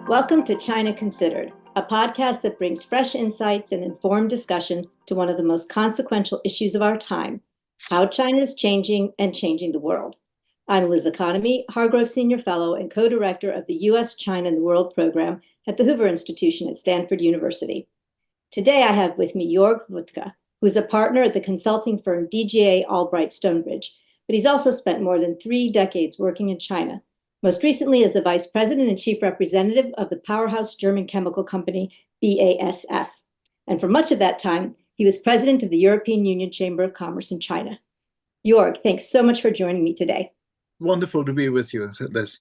Welcome to China Considered, a podcast that brings fresh insights and informed discussion to one of the most consequential issues of our time, how China is changing and changing the world. I'm Liz Economy, Hargrove Senior Fellow and co-director of the U.S. China and the World program at the Hoover Institution at Stanford University. Today I have with me Joerg Wuttke, who is a partner at the consulting firm DGA Albright Stonebridge, but he's also spent more than 3 decades working in China, most recently as the vice president and chief representative of the powerhouse German chemical company BASF. And for much of that time, he was president of the European Union Chamber of Commerce in China. Joerg, thanks so much for joining me today. Wonderful to be with you, Liz.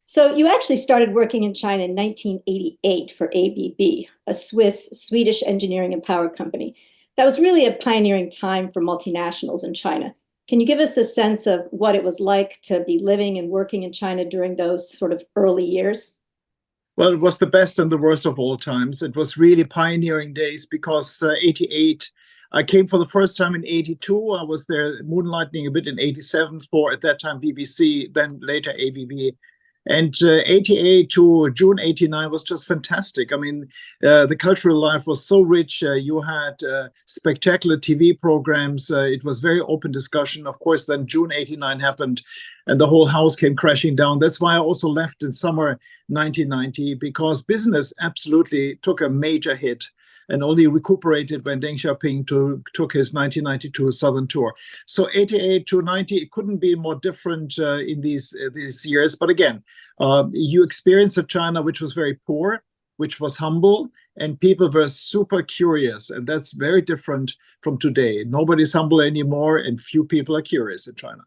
So you actually started working in China in 1988 for ABB, a Swedish engineering and power company. That was really a pioneering time for multinationals in China. Can you give us a sense of what it was like to be living and working in China during those sort of early years? Well, it was the best and the worst of all times. It was really pioneering days because 88, I came for the first time in 82. I was there moonlighting a bit in 87 for, at that time, BBC, then later ABB. And 88 to June 89 was just fantastic. I mean, the cultural life was so rich. You had spectacular TV programs. It was very open discussion. Of course, then June 89 happened and the whole house came crashing down. That's why I also left in summer 1990, because business absolutely took a major hit and only recuperated when Deng Xiaoping took his 1992 Southern tour. So 88 to 90, it couldn't be more different in these years. But again, you experienced a China which was very poor, which was humble, and people were super curious. And that's very different from today. Nobody's humble anymore, and few people are curious in China.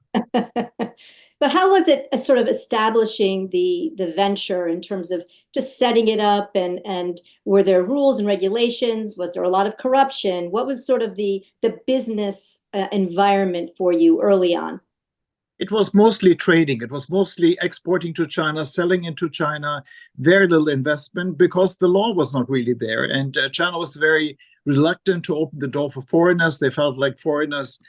But how was it sort of establishing the venture in terms of just setting it up, and were there rules and regulations? Was there a lot of corruption? What was sort of the business environment for you early on? It was mostly trading. It was mostly exporting to China, selling into China, very little investment because the law was not really there. And China was very reluctant to open the door for foreigners. They felt like foreigners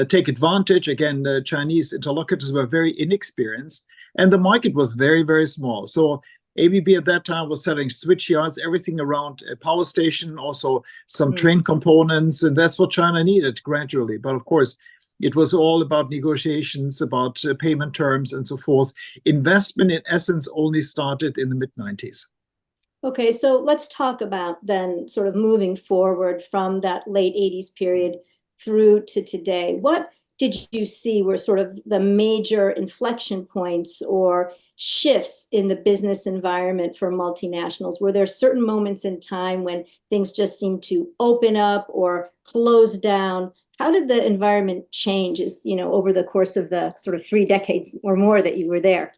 take advantage. Again, the Chinese interlocutors were very inexperienced and the market was very, very small. So ABB at that time was selling switch yards, everything around a power station, also some train components. And that's what China needed gradually. But of course, it was all about negotiations, about payment terms and so forth. Investment, in essence, only started in the mid-90s. Okay, so let's talk about then sort of moving forward from that late 80s period through to today. What did you see were sort of the major inflection points or shifts in the business environment for multinationals? Were there certain moments in time when things just seemed to open up or close down? How did the environment change over the course of the sort of 3 decades or more that you were there?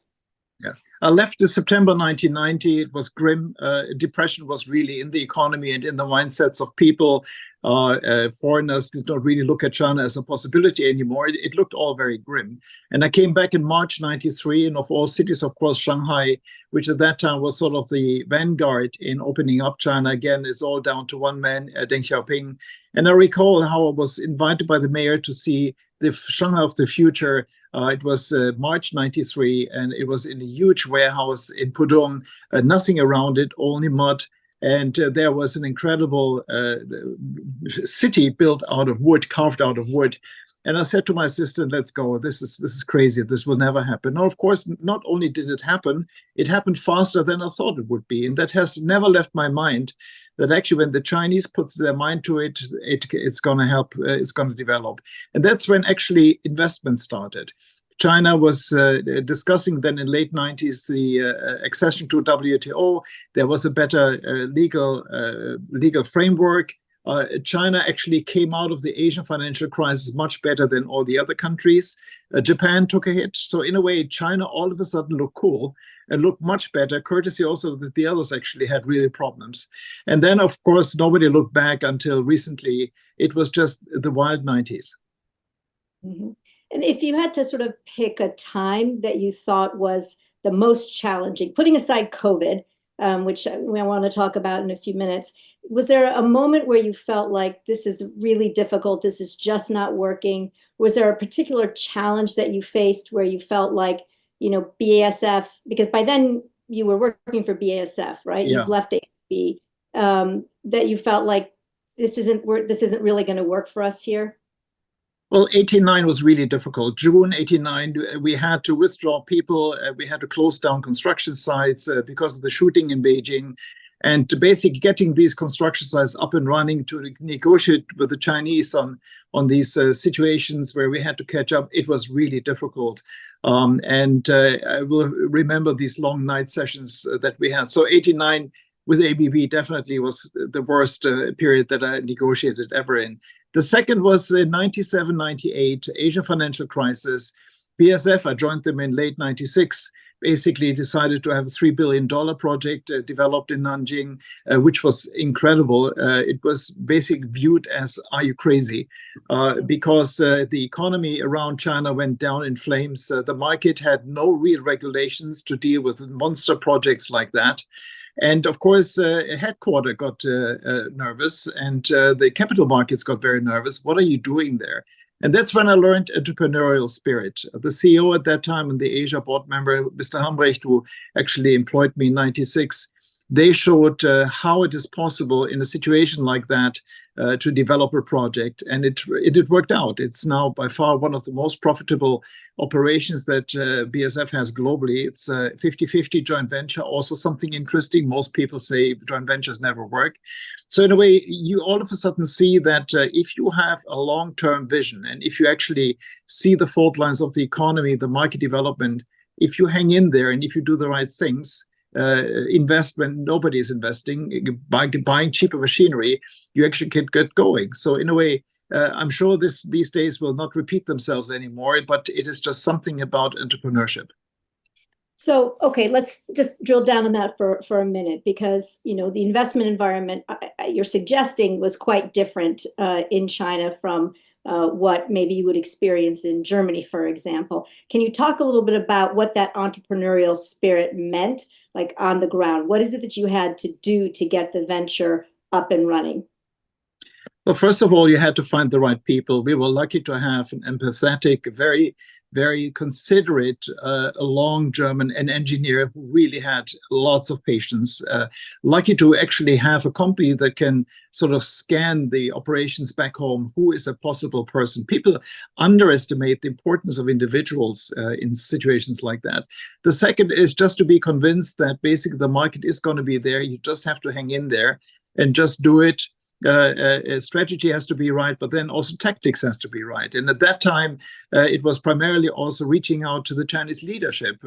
Yeah, I left in September 1990. It was grim. Depression was really in the economy and in the mindsets of people. Foreigners did not really look at China as a possibility anymore. It looked all very grim. And I came back in March 93, and of all cities, of course, Shanghai, which at that time was sort of the vanguard in opening up China again, is all down to one man, Deng Xiaoping. And I recall how I was invited by the mayor to see the Shanghai of the future. It was March 93, and it was in a huge warehouse in Pudong, nothing around it, only mud. And there was an incredible city built out of wood, carved out of wood. And I said to my assistant, let's go. This is crazy. This will never happen. Now, of course, not only did it happened faster than I thought it would be. And that has never left my mind, that actually when the Chinese puts their mind to it, it's going to help, it's going to develop. And that's when actually investment started. China was discussing then in late 90s the accession to WTO. There was a better legal framework. China actually came out of the Asian financial crisis much better than all the other countries. Japan took a hit. So in a way, China all of a sudden looked cool and looked much better, courtesy also that the others actually had really problems. And then, of course, nobody looked back until recently. It was just the wild 90s. Mm-hmm. And if you had to sort of pick a time that you thought was the most challenging, putting aside COVID, which we want to talk about in a few minutes, was there a moment where you felt like this is really difficult, this is just not working? Was there a particular challenge that you faced where you felt like, BASF, because by then you were working for BASF, right? Yeah. You've left ABB, that you felt like this isn't really going to work for us here? Well, 89 was really difficult. June 89, we had to withdraw people. We had to close down construction sites because of the shooting in Beijing. And to basically getting these construction sites up and running to negotiate with the Chinese on these situations where we had to catch up, it was really difficult. And I will remember these long night sessions that we had. So 89 with ABB definitely was the worst period that I negotiated ever in. The second was in 97, 98, Asian financial crisis. BASF, I joined them in late 96, basically decided to have a $3 billion project developed in Nanjing, which was incredible. It was basically viewed as, are you crazy? Because the economy around China went down in flames. The market had no real regulations to deal with monster projects like that. And of course, a headquarter got nervous, and the capital markets got very nervous. What are you doing there? And that's when I learned entrepreneurial spirit. The CEO at that time and the Asia board member, Mr. Hambrecht, who actually employed me in 96, they showed how it is possible in a situation like that to develop a project. And it worked out. It's now by far one of the most profitable operations that BASF has globally. It's a 50-50 joint venture, also something interesting. Most people say joint ventures never work. So in a way, you all of a sudden see that if you have a long-term vision, and if you actually see the fault lines of the economy, the market development, if you hang in there and if you do the right things, invest when nobody is investing, buying cheaper machinery, you actually can get going. So in a way, I'm sure these days will not repeat themselves anymore, but it is just something about entrepreneurship. So, okay, let's just drill down on that for a minute, because, you know, the investment environment you're suggesting was quite different in China from what maybe you would experience in Germany, for example. Can you talk a little bit about what that entrepreneurial spirit meant, like on the ground? What is it that you had to do to get the venture up and running? Well, first of all, you had to find the right people. We were lucky to have an empathetic, very, very considerate, long German, an engineer who really had lots of patience. Lucky to actually have a company that can sort of scan the operations back home. Who is a possible person? People underestimate the importance of individuals in situations like that. The second is just to be convinced that basically the market is going to be there. You just have to hang in there and just do it. Strategy has to be right, but then also tactics has to be right. And at that time, it was primarily also reaching out to the Chinese leadership.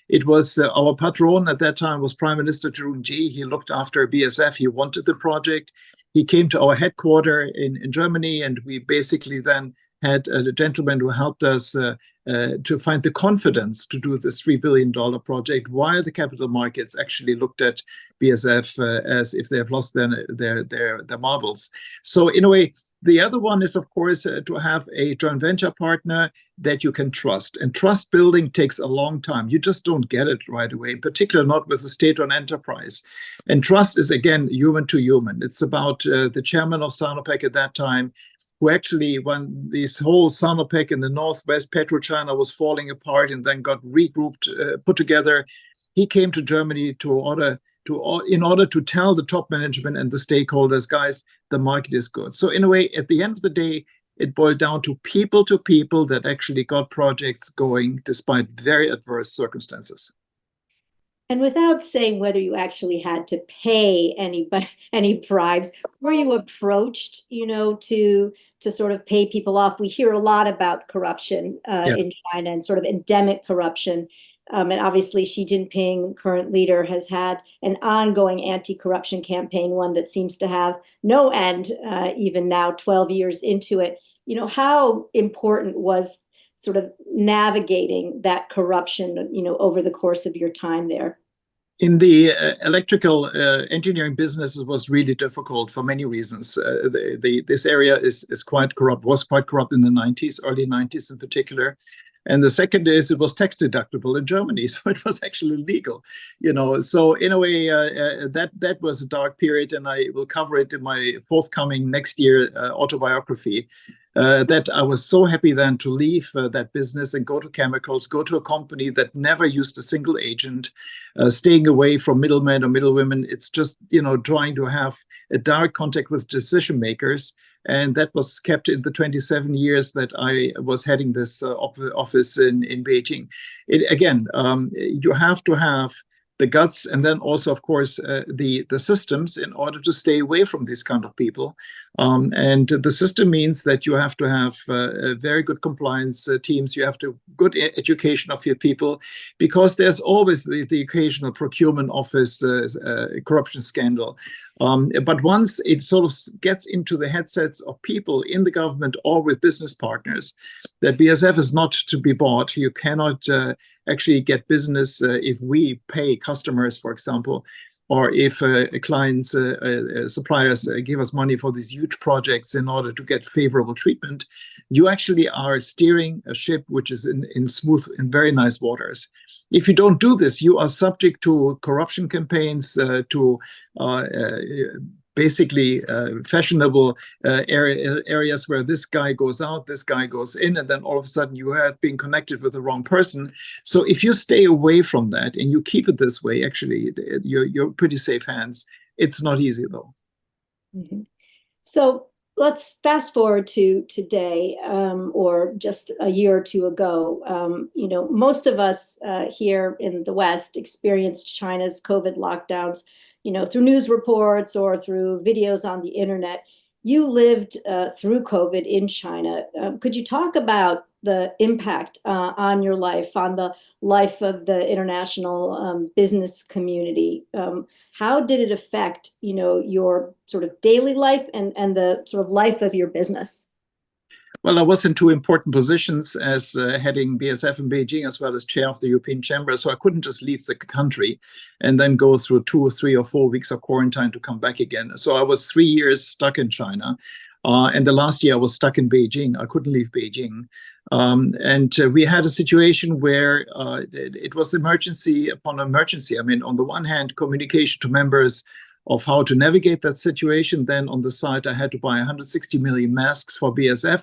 It was our patron at that time was Prime Minister Zhu Ji. He looked after BASF. He wanted the project. He came to our headquarters in Germany, and we basically then had a gentleman who helped us to find the confidence to do this $3 billion project, while the capital markets actually looked at BASF as if they have lost their marbles. So in a way, the other one is, of course, to have a joint venture partner that you can trust. And trust building takes a long time. You just don't get it right away, in particular not with a state-owned enterprise. And trust is, again, human to human. It's about the chairman of Sinopec at that time, who actually, when this whole Sinopec in the Northwest PetroChina was falling apart and then got regrouped, put together, he came to Germany in order to tell the top management and the stakeholders, guys, the market is good. So in a way, at the end of the day, it boiled down to people that actually got projects going despite very adverse circumstances. And without saying whether you actually had to pay any bribes, were you approached, you know, to sort of pay people off? We hear a lot about corruption in China, and sort of endemic corruption. And obviously, Xi Jinping, current leader, has had an ongoing anti-corruption campaign, one that seems to have no end, even now, 12 years into it. You know, how important was sort of navigating that corruption, you know, over the course of your time there? In the electrical engineering business, it was really difficult for many reasons. This area is quite corrupt, was quite corrupt in the 90s, early 90s in particular. And the second is it was tax deductible in Germany, so it was actually legal, So in a way, that was a dark period, and I will cover it in my forthcoming next year autobiography. That I was so happy then to leave that business and go to chemicals, go to a company that never used a single agent, staying away from middlemen or middlewomen. It's just, trying to have a direct contact with decision makers. And that was kept in the 27 years that I was heading this office in Beijing. Again, you have to have the guts, and then also, of course, the systems in order to stay away from these kind of people. And the system means that you have to have very good compliance teams. You have to good education of your people, because there's always the occasional procurement office corruption scandal. But once it sort of gets into the headsets of people in the government or with business partners, that BASF is not to be bought. You cannot actually get business if we pay customers, for example, or if clients, suppliers give us money for these huge projects in order to get favorable treatment. You actually are steering a ship which is in smooth and very nice waters. If you don't do this, you are subject to corruption campaigns, to basically fashionable areas where this guy goes out, this guy goes in, and then all of a sudden you have been connected with the wrong person. So if you stay away from that and you keep it this way, actually, you're pretty safe hands. It's not easy, though. Mm-hmm. So let's fast forward to today, or just a year or two ago. Most of us here in the West experienced China's COVID lockdowns, through news reports or through videos on the internet. You lived through COVID in China. Could you talk about the impact on your life, on the life of the international business community? How did it affect, your sort of daily life and the sort of life of your business? Well, I was in two important positions as heading BASF in Beijing, as well as chair of the European Chamber. So I couldn't just leave the country and then go through 2 or 3 or 4 weeks of quarantine to come back again. So I was 3 years stuck in China. And the last year I was stuck in Beijing. I couldn't leave Beijing. And we had a situation where it was emergency upon emergency. I mean, on the one hand, communication to members of how to navigate that situation. Then on the side, I had to buy 160 million masks for BASF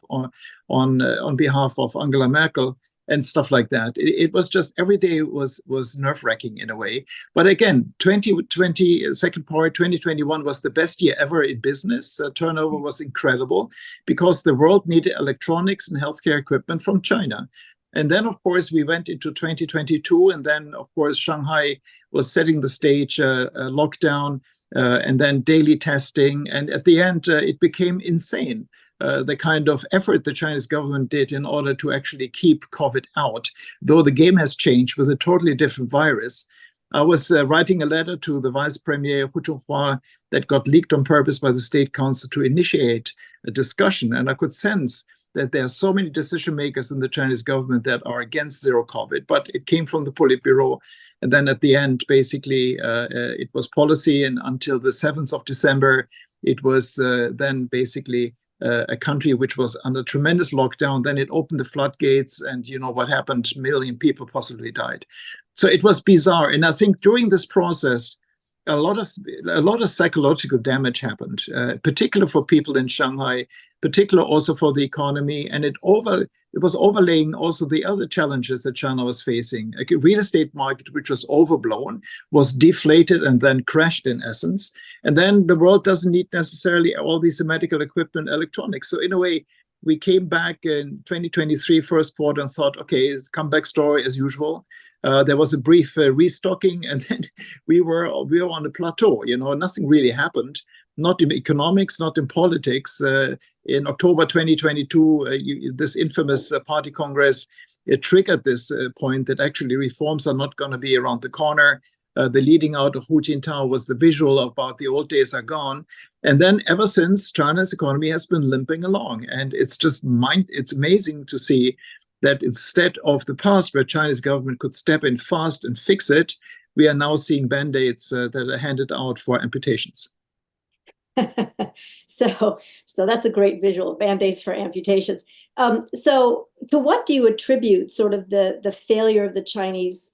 on behalf of Angela Merkel and stuff like that. It was just, every day was nerve-wracking in a way. But again, 2020, second part, 2021 was the best year ever in business. Turnover was incredible because the world needed electronics and healthcare equipment from China. And then, of course, we went into 2022. And then, of course, Shanghai was setting the stage, lockdown, and then daily testing. And at the end, it became insane, the kind of effort the Chinese government did in order to actually keep COVID out, though the game has changed with a totally different virus. I was writing a letter to the Vice Premier Hu Zhonghua that got leaked on purpose by the State Council to initiate a discussion. And I could sense that there are so many decision makers in the Chinese government that are against zero COVID, but it came from the Politburo. And then at the end, basically, it was policy. And until the 7th of December, it was then basically a country which was under tremendous lockdown. Then it opened the floodgates, and you know what happened? 1 million people possibly died. So it was bizarre. And I think during this process, a lot of psychological damage happened, particularly for people in Shanghai, particularly also for the economy. And it was overlaying also the other challenges that China was facing. A real estate market, which was overblown, was deflated and then crashed in essence. And then the world doesn't need necessarily all these medical equipment, electronics. So in a way, we came back in 2023 first quarter and thought, okay, it's a comeback story as usual. There was a brief restocking, and then we were on a plateau. Nothing really happened. Not in economics, not in politics. In October 2022, this infamous party congress, it triggered this point that actually reforms are not going to be around the corner. The leading out of Hu Jintao was the visual about the old days are gone. And then ever since, China's economy has been limping along. And it's just it's amazing to see that instead of the past where Chinese government could step in fast and fix it, we are now seeing band-aids that are handed out for amputations. So that's a great visual, band-aids for amputations. So to what do you attribute sort of the failure of the Chinese,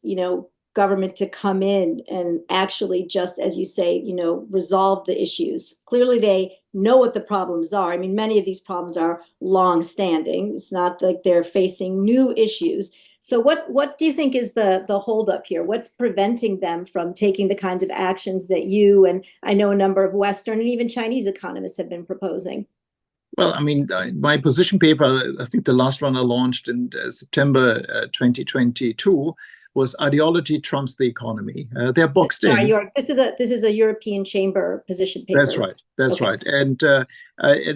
government to come in and actually, just as you say, resolve the issues? Clearly, they know what the problems are. I mean, many of these problems are long-standing. It's not like they're facing new issues. So what do you think is the holdup here? What's preventing them from taking the kinds of actions that you and I know a number of Western and even Chinese economists have been proposing? Well, I mean, my position paper, I think the last one I launched in September 2022, was Ideology Trumps the Economy. They're boxed Sorry, in. this is a European Chamber position paper. That's right. That's Okay. right. And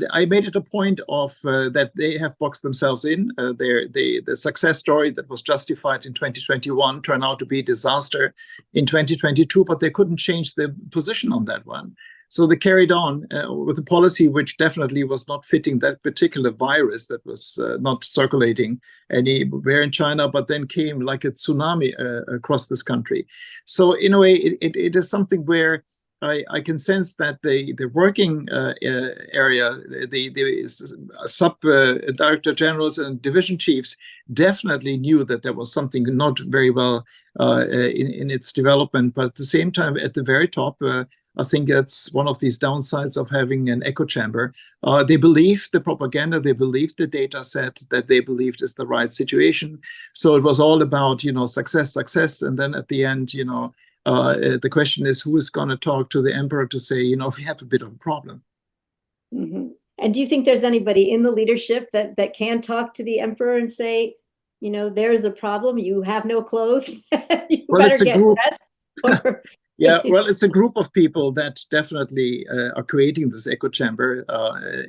I made it a point of that they have boxed themselves in. The success story that was justified in 2021 turned out to be a disaster in 2022, but they couldn't change their position on that one. So they carried on with a policy which definitely was not fitting that particular virus that was not circulating anywhere in China, but then came like a tsunami across this country. So in a way, it is something where I can sense that the working area, the sub director generals and division chiefs definitely knew that there was something not very well in its development. But at the same time, at the very top, I think that's one of these downsides of having an echo chamber. They believed the propaganda, they believed the data set that they believed is the right situation. So it was all about, success, success. And then at the end, the question is, who is going to talk to the emperor to say, we have a bit of a problem. Mm-hmm. And do you think there's anybody in the leadership that can talk to the emperor and say, there's a problem, you have no clothes, you better get dressed? Or... Yeah, well, it's a group of people that definitely are creating this echo chamber,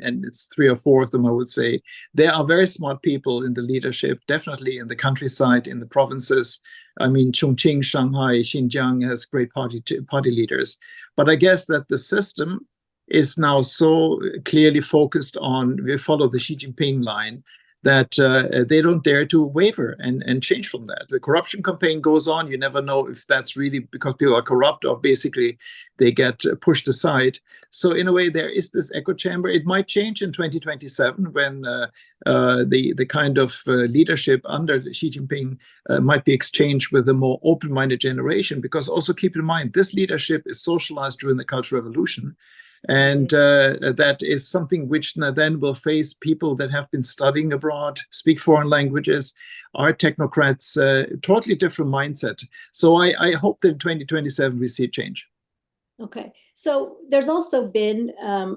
and it's 3 or 4 of them, I would say. There are very smart people in the leadership, definitely in the countryside, in the provinces. I mean, Chongqing, Shanghai, Xinjiang has great party leaders. But I guess that the system is now so clearly focused on, we follow the Xi Jinping line, that they don't dare to waver and change from that. The corruption campaign goes on. You never know if that's really because people are corrupt or basically they get pushed aside. So in a way, there is this echo chamber. It might change in 2027 when the kind of leadership under Xi Jinping might be exchanged with a more open-minded generation, because also keep in mind, this leadership is socialized during the Cultural Revolution. And that is something which then will face people that have been studying abroad, speak foreign languages, are technocrats, totally different mindset. So I hope that in 2027 we see a change. Okay, so there's also been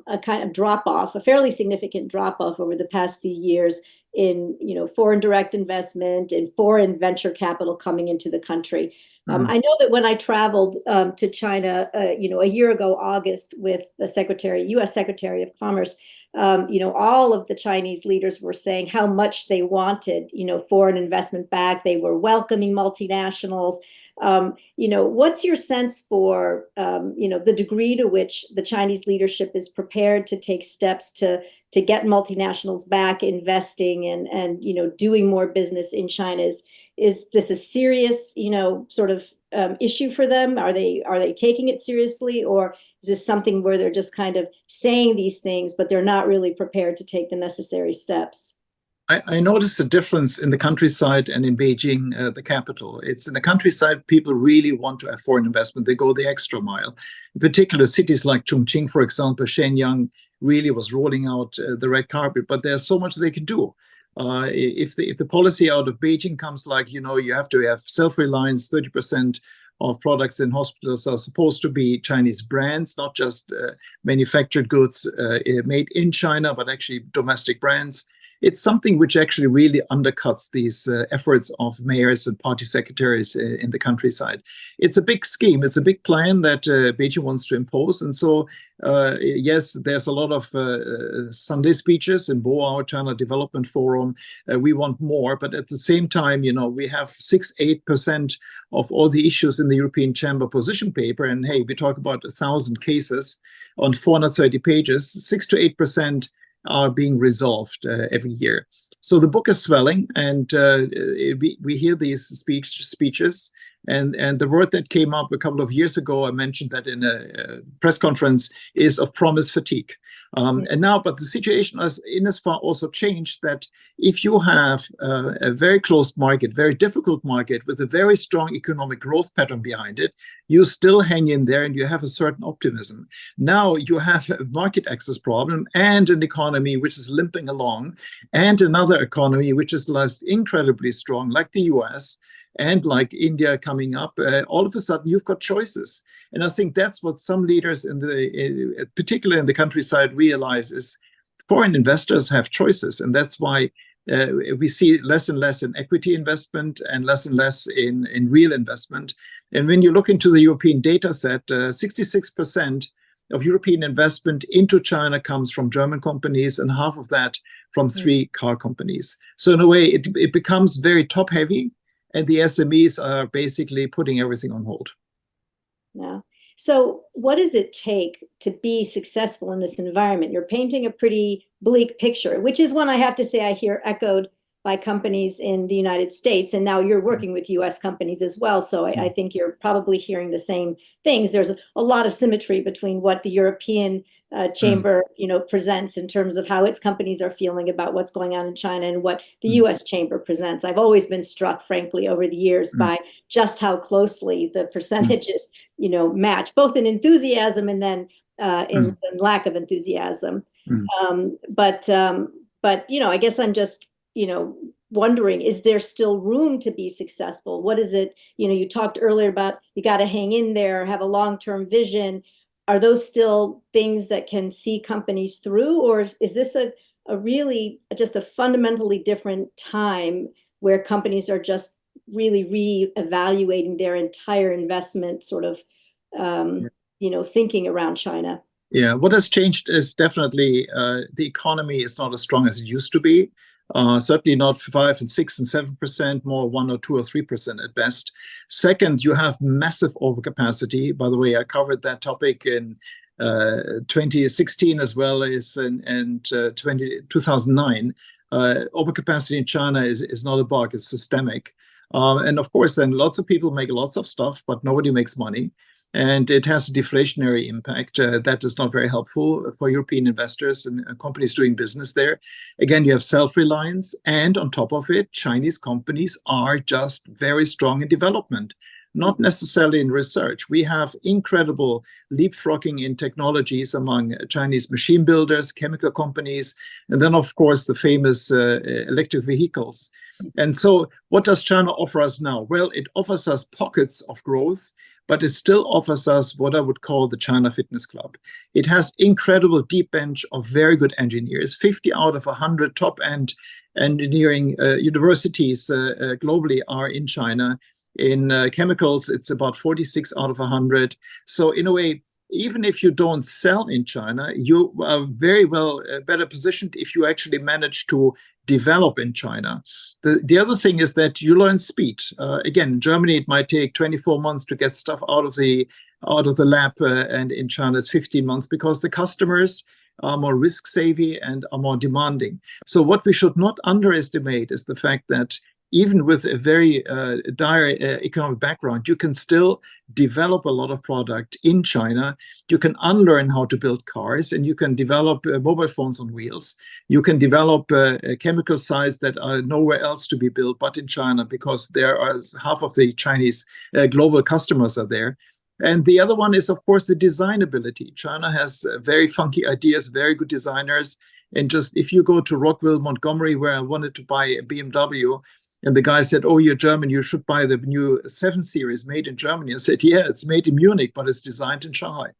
a kind of drop-off, a fairly significant drop-off over the past few years in foreign direct investment and foreign venture capital coming into the country. I know that when I traveled to China, a year ago, August, with the U.S. Secretary of Commerce, all of the Chinese leaders were saying how much they wanted, foreign investment back. They were welcoming multinationals. What's your sense for, the degree to which the Chinese leadership is prepared to take steps to get multinationals back investing and doing more business in China? Is this a serious, sort of issue for them? Are they taking it seriously, or is this something where they're just kind of saying these things, but they're not really prepared to take the necessary steps? I noticed a difference in the countryside and in Beijing, the capital. It's in the countryside, people really want to have foreign investment. They go the extra mile. In particular, cities like Chongqing, for example, Shenyang really was rolling out the red carpet, but there's so much they can do. If the policy out of Beijing comes like, you have to have self-reliance, 30% of products in hospitals are supposed to be Chinese brands, not just manufactured goods made in China, but actually domestic brands. It's something which actually really undercuts these efforts of mayors and party secretaries in the countryside. It's a big scheme. It's a big plan that Beijing wants to impose. And so, yes, there's a lot of Sunday speeches in Boao, China Development Forum. We want more. But at the same time, we have 6-8% of all the issues in the European Chamber position paper. And hey, we talk about 1,000 cases on 430 pages, 6 to 8% are being resolved every year. So the book is swelling, and we hear these speeches. And the word that came up a couple of years ago, I mentioned that in a press conference, is of promise fatigue. And now, but the situation has in as far also changed that if you have a very closed market, very difficult market with a very strong economic growth pattern behind it, you still hang in there and you have a certain optimism. Now you have a market access problem and an economy which is limping along, and another economy which is less incredibly strong, like the US and like India coming up. All of a sudden, you've got choices. And I think that's what some leaders, particularly in the countryside, realize is foreign investors have choices. And that's why we see less and less in equity investment and less in real investment. And when you look into the European data set, 66% of European investment into China comes from German companies, and half of that from 3 car companies. So in a way, it becomes very top heavy, and the SMEs are basically putting everything on hold. Yeah. So what does it take to be successful in this environment? You're painting a pretty bleak picture, which is one I have to say I hear echoed by companies in the United States. And now you're working with US companies as well. So I think you're probably hearing the same things. There's a lot of symmetry between what the European chamber, presents in terms of how its companies are feeling about what's going on in China and what the US chamber presents. I've always been struck, frankly, over the years by just how closely the percentages, match, both in enthusiasm and then in lack of enthusiasm. But I guess I'm just, wondering, is there still room to be successful? What is it, you talked earlier about you got to hang in there, have a long-term vision. Are those still things that can see companies through, or is this a really just a fundamentally different time where companies are just really re-evaluating their entire investment sort of, thinking around China? Yeah, what has changed is definitely the economy is not as strong as it used to be. Certainly not 5 and 6 and 7%, more 1 or 2 or 3% at best. Second, you have massive overcapacity. By the way, I covered that topic in 2016 as well as in 2009. Overcapacity in China is not a bug, it's systemic. And of course, then lots of people make lots of stuff, but nobody makes money. And it has a deflationary impact that is not very helpful for European investors and companies doing business there. Again, you have self-reliance, and on top of it, Chinese companies are just very strong in development, not necessarily in research. We have incredible leapfrogging in technologies among Chinese machine builders, chemical companies, and then, of course, the famous electric vehicles. And so what does China offer us now? Well, it offers us pockets of growth, but it still offers us what I would call the China Fitness Club. It has incredible deep bench of very good engineers. 50 out of 100 top-end engineering universities globally are in China. In chemicals, it's about 46 out of 100. So in a way, even if you don't sell in China, you are very well better positioned if you actually manage to develop in China. The other thing is that you learn speed. Again, in Germany, it might take 24 months to get stuff out of the lab, and in China, it's 15 months because the customers are more risk savvy and are more demanding. So what we should not underestimate is the fact that even with a very dire economic background, you can still develop a lot of product in China. You can unlearn how to build cars, and you can develop mobile phones on wheels. You can develop chemical sites that are nowhere else to be built but in China, because there are half of the Chinese global customers are there. And the other one is, of course, the design ability. China has very funky ideas, very good designers. And just if you go to Rockville, Montgomery, where I wanted to buy a BMW, and the guy said, "Oh, you're German, you should buy the new 7 Series made in Germany." I said, "Yeah, it's made in Munich, but it's designed in Shanghai."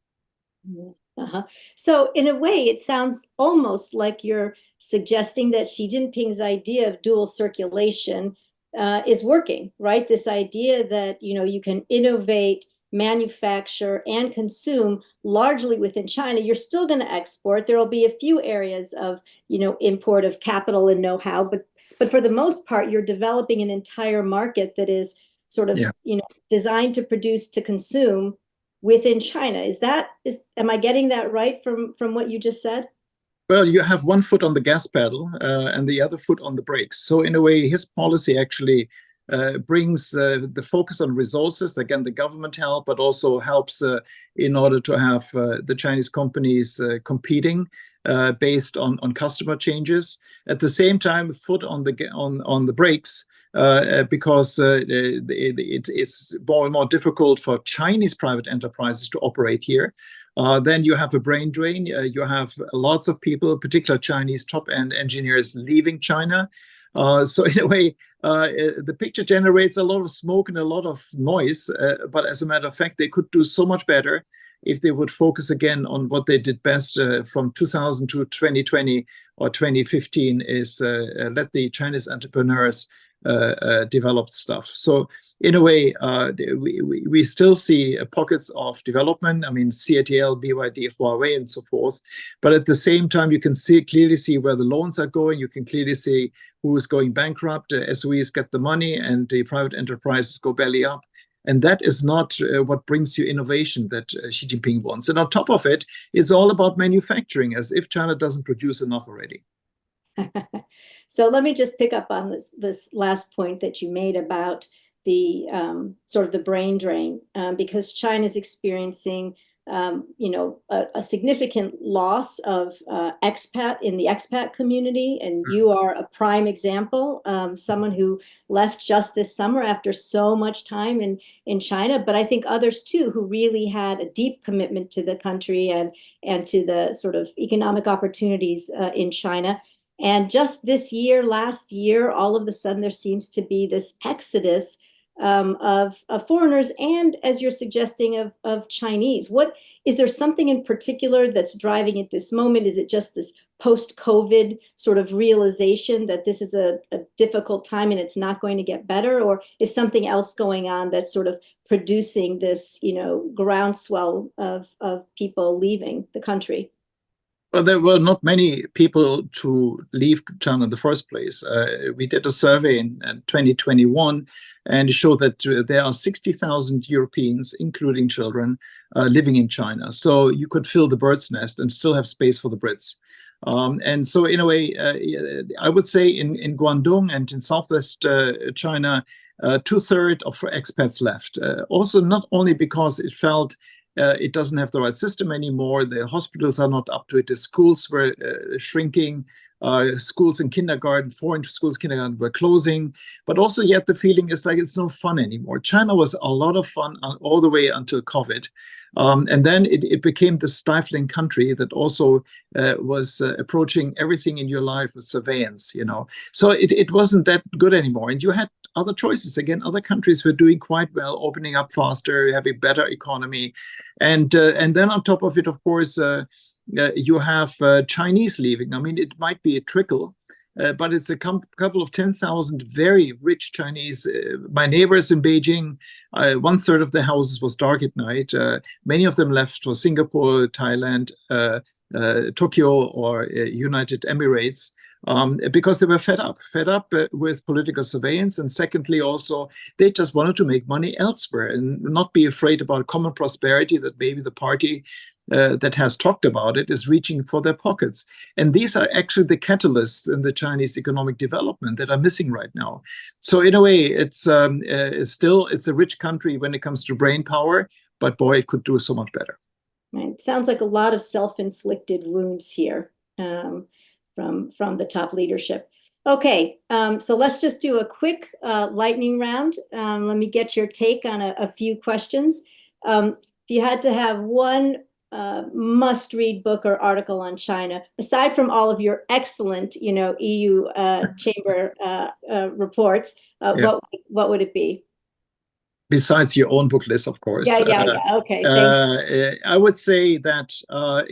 So in a way, it sounds almost like you're suggesting that Xi Jinping's idea of dual circulation is working, right? This idea that, you can innovate, manufacture, and consume largely within China. You're still going to export. There will be a few areas of, import of capital and know-how, but for the most part, you're developing an entire market that is sort of, designed to produce, to consume within China. Am I getting that right from what you just said? Well, you have one foot on the gas pedal and the other foot on the brakes. So in a way, his policy actually brings the focus on resources, again, the government help, but also helps in order to have the Chinese companies competing based on customer changes. At the same time, foot on the brakes, because it is more and more difficult for Chinese private enterprises to operate here. Then you have a brain drain. You have lots of people, particularly Chinese top-end engineers, leaving China. So in a way, the picture generates a lot of smoke and a lot of noise. But as a matter of fact, they could do so much better if they would focus again on what they did best from 2000 to 2020 or 2015, is let the Chinese entrepreneurs develop stuff. So in a way, we still see pockets of development. I mean, CATL, BYD, Huawei, and so forth. But at the same time, you can clearly see where the loans are going. You can clearly see who is going bankrupt. SOEs get the money, and the private enterprises go belly up. And that is not what brings you innovation that Xi Jinping wants. And on top of it, it's all about manufacturing, as if China doesn't produce enough already. So let me just pick up on this last point that you made about the sort of the brain drain, because China is experiencing a significant loss of expat in the expat community, and you are a prime example, someone who left just this summer after so much time in China. But I think others too, who really had a deep commitment to the country and to the sort of economic opportunities in China. And just this year, last year, all of a sudden there seems to be this exodus of foreigners, and as you're suggesting, of Chinese. What is there something in particular that's driving it this moment? Is it just this post-COVID sort of realization that this is a difficult time and it's not going to get better, or is something else going on that's sort of producing this, groundswell of people leaving the country? Well, there were not many people to leave China in the first place. We did a survey in 2021 and showed that there are 60,000 Europeans, including children, living in China. So you could fill the bird's nest and still have space for the Brits. And so in a way, I would say in Guangdong and in southwest China, 2/3 of expats left. Also, not only because it felt it doesn't have the right system anymore. The hospitals are not up to it. The schools were shrinking. Schools in kindergarten, foreign schools, kindergarten were closing. But also yet the feeling is like it's no fun anymore. China was a lot of fun all the way until COVID. And then it became this stifling country that also was approaching everything in your life with surveillance, So it wasn't that good anymore. And you had other choices. Again, other countries were doing quite well, opening up faster, having better economy. And then on top of it, of course, you have Chinese leaving. I mean, it might be a trickle, but it's a couple of 10,000 very rich Chinese. My neighbors in Beijing, 1/3 of their houses was dark at night. Many of them left for Singapore, Thailand, Tokyo, or United Emirates. Because they were fed up with political surveillance. And secondly, also, they just wanted to make money elsewhere and not be afraid about common prosperity that maybe the party that has talked about it is reaching for their pockets. And these are actually the catalysts in the Chinese economic development that are missing right now. So in a way, it's a rich country when it comes to brain power, but boy, it could do so much better. Right. It sounds like a lot of self-inflicted wounds here. From the top leadership. Okay, so let's just do a quick lightning round. Let me get your take on a few questions. If you had to have one must-read book or article on China, aside from all of your excellent, EU chamber reports, what would it be? Besides your own book list, of course. Yeah. Okay. I would say that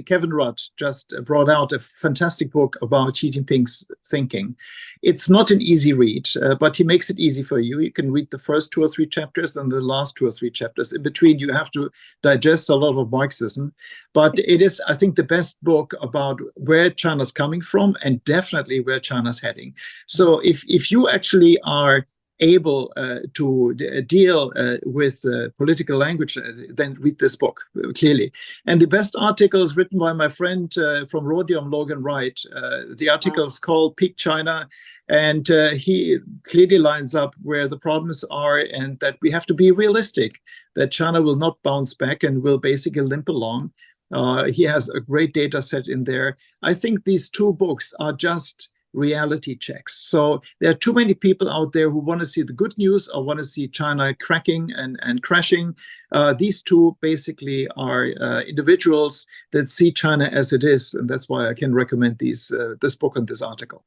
Kevin Rudd just brought out a fantastic book about Xi Jinping's thinking. It's not an easy read, but he makes it easy for you. You can read the first 2 or 3 chapters and the last 2 or 3 chapters. In between, you have to digest a lot of Marxism. But it is, I think, the best book about where China's coming from and definitely where China's heading. So if you actually are able to deal with political language, then read this book clearly. And the best article is written by my friend from Rhodium, Logan Wright. The article is called Peak China, And he clearly lines up where the problems are, and that we have to be realistic, that China will not bounce back and will basically limp along. He has a great data set in there. I think these two books are just reality checks. So there are too many people out there who want to see the good news or want to see China cracking and crashing. These two basically are individuals that see China as it is, and that's why I can recommend this book and this article.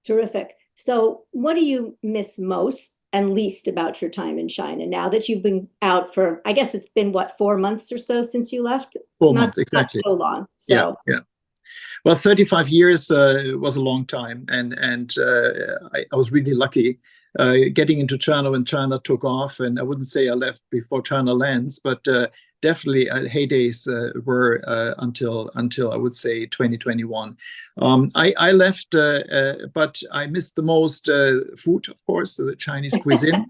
Terrific. So what do you miss most and least about your time in China now that you've been out for, I guess it's been, what, 4 months or so since you left? 4 months, exactly. Not so long. So. Yeah. Well, 35 years was a long time, and I was really lucky getting into China when China took off. And I wouldn't say I left before China lands, but definitely heydays were until I would say 2021. I left, but I missed the most food, of course, the Chinese cuisine.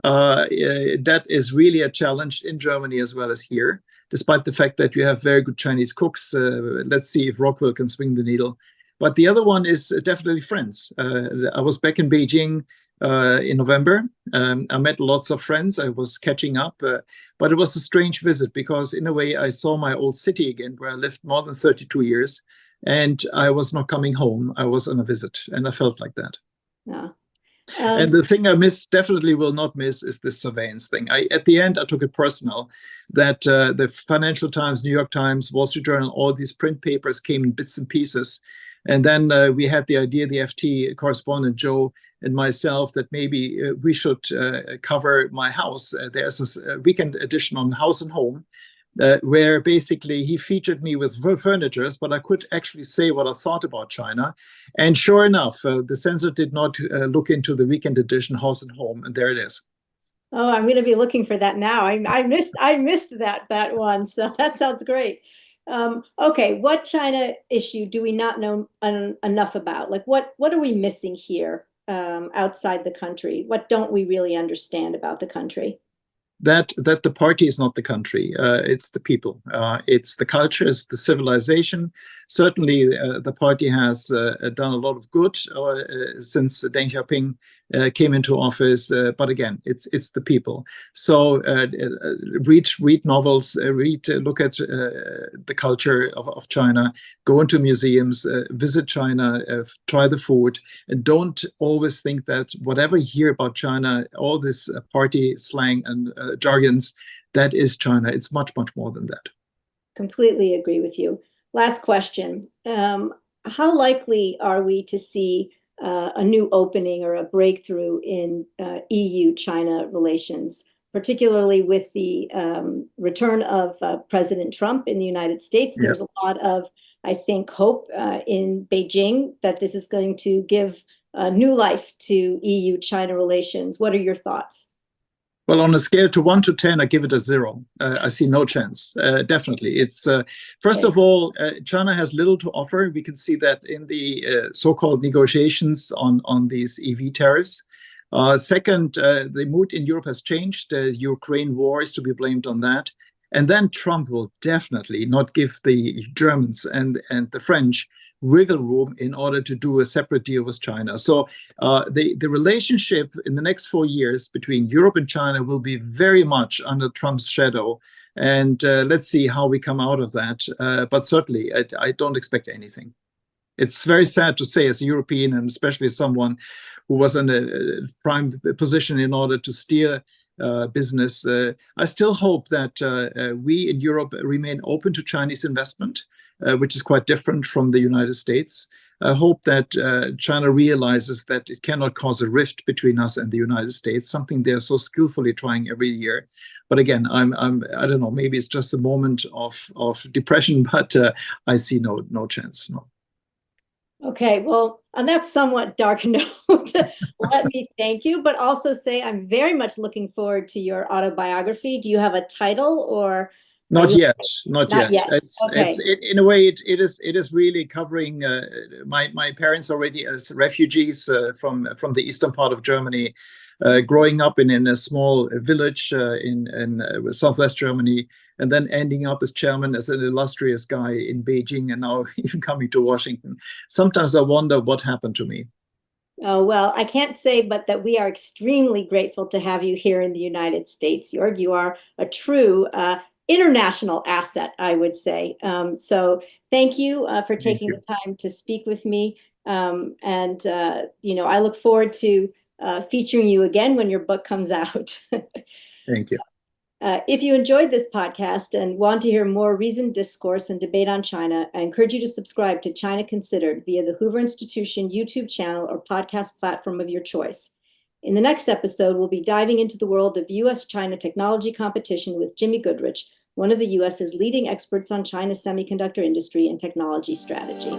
That is really a challenge in Germany as well as here, despite the fact that you have very good Chinese cooks. Let's see if Rockwell can swing the needle. But the other one is definitely friends. I was back in Beijing in November. I met lots of friends. I was catching up, but it was a strange visit because in a way I saw my old city again, where I lived more than 32 years, and I was not coming home. I was on a visit, and I felt like that. Yeah. And the thing I definitely will not miss is this surveillance thing. At the end, I took it personal that the Financial Times, New York Times, Wall Street Journal, all these print papers came in bits and pieces. And then we had the idea, the FT correspondent, Joe, and myself, that maybe we should cover my house. There's a weekend edition on House and Home, where basically he featured me with furnitures, but I could actually say what I thought about China. And sure enough, the censor did not look into the weekend edition House and Home, and there it is. Oh, I'm going to be looking for that now. I missed that one, so that sounds great. Okay, what China issue do we not know enough about? Like, what are we missing here outside the country? What don't we really understand about the country? That the party is not the country, it's the people, it's the culture, it's the civilization. Certainly, the party has done a lot of good since Deng Xiaoping came into office. But again, it's the people. So read novels, look at the culture of China, go into museums, visit China, try the food, and don't always think that whatever you hear about China, all this party slang and jargons, that is China. It's much, much more than that. Completely agree with you. Last question. How likely are we to see a new opening or a breakthrough in EU-China relations, particularly with the return of President Trump in the United States? There's a lot of, I think, hope in Beijing that this is going to give new life to EU-China relations. What are your thoughts? Well, on a scale to 1 to 10, I give it a 0. I see no chance. Definitely. It's first of all, China has little to offer. We can see that in the so-called negotiations on these EV tariffs. Second, the mood in Europe has changed. The Ukraine war is to be blamed on that. And then Trump will definitely not give the Germans and the French wiggle room in order to do a separate deal with China. So the relationship in the next 4 years between Europe and China will be very much under Trump's shadow. And let's see how we come out of that. But certainly, I don't expect anything. It's very sad to say, as a European, and especially someone who was in a prime position in order to steer business. I still hope that we in Europe remain open to Chinese investment, which is quite different from the United States. I hope that China realizes that it cannot cause a rift between us and the United States, something they're so skillfully trying every year. But again, I don't know, maybe it's just a moment of depression, but I see no chance. No. Okay, well, on that somewhat dark note, let me thank you, but also say I'm very much looking forward to your autobiography. Do you have a title or? Not yet. It's in a way it is really covering my parents already as refugees from the eastern part of Germany, growing up in a small village in southwest Germany, and then ending up as chairman, as an illustrious guy in Beijing, and now even coming to Washington. Sometimes I wonder what happened to me. Oh, well, I can't say but that we are extremely grateful to have you here in the United States, Jorg. You are a true international asset, I would say. So thank you for Thank taking you. the time to speak with me. I look forward to featuring you again when your book comes out. Thank you. If you enjoyed this podcast and want to hear more reasoned discourse and debate on China, I encourage you to subscribe to China Considered via the Hoover Institution YouTube channel or podcast platform of your choice. In the next episode, we'll be diving into the world of U.S.-China technology competition with Jimmy Goodrich, one of the U.S.'s leading experts on China's semiconductor industry and technology strategy.